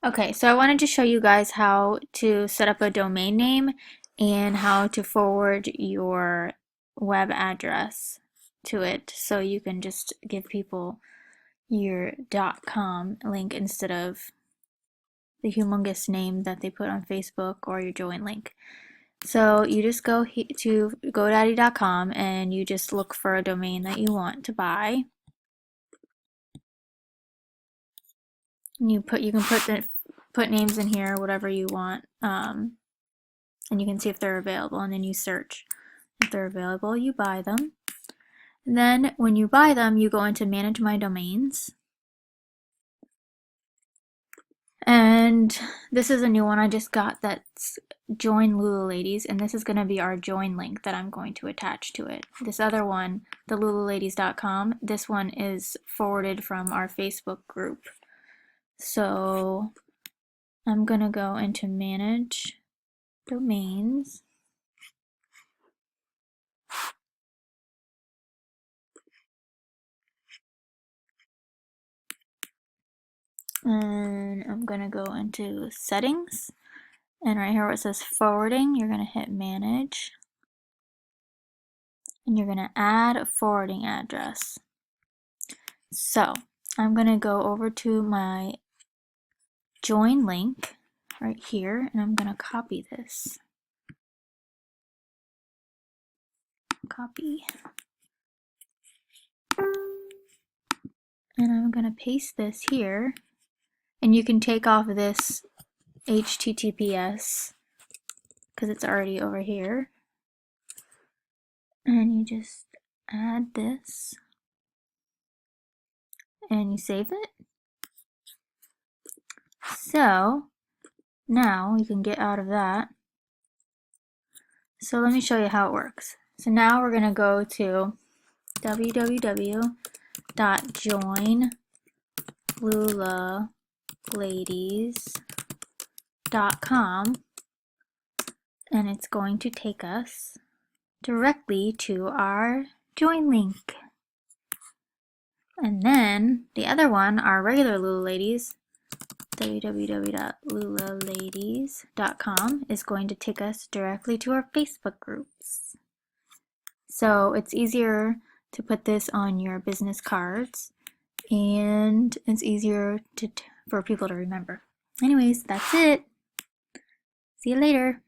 Okay, so I wanted to show you guys how to set up a domain name and how to forward your web address to it so you can just give people your .com link instead of the humongous name that they put on Facebook or your join link. So you just go to GoDaddy.com and you just look for a domain that you want to buy. And you can put names in here, whatever you want, and you can see if they're available, and then you search. If they're available, you buy them. And then when you buy them, you go into Manage My Domains. And this is a new one I just got that's Join LuLaLadies, and this is going to be our join link that I'm going to attach to it. This other one, the LuLaLadies.com, this one is forwarded from our Facebook group. So I'm going to go into Manage Domains. And I'm going to go into Settings. And right here where it says Forwarding, you're going to hit Manage. And you're going to add a forwarding address. So I'm going to go over to my join link right here, and I'm going to copy this. Copy. And I'm going to paste this here. And you can take off this HTTPS because it's already over here. And you just add this. And you save it. So now you can get out of that. So let me show you how it works. So now we're going to go to www.joinlulaladies.com, and it's going to take us directly to our join link. And then the other one, our regular LuLaLadies, www.lulaladies.com, is going to take us directly to our Facebook groups. So it's easier to put this on your business cards, and it's easier for people to remember. Anyways, that's it. See you later.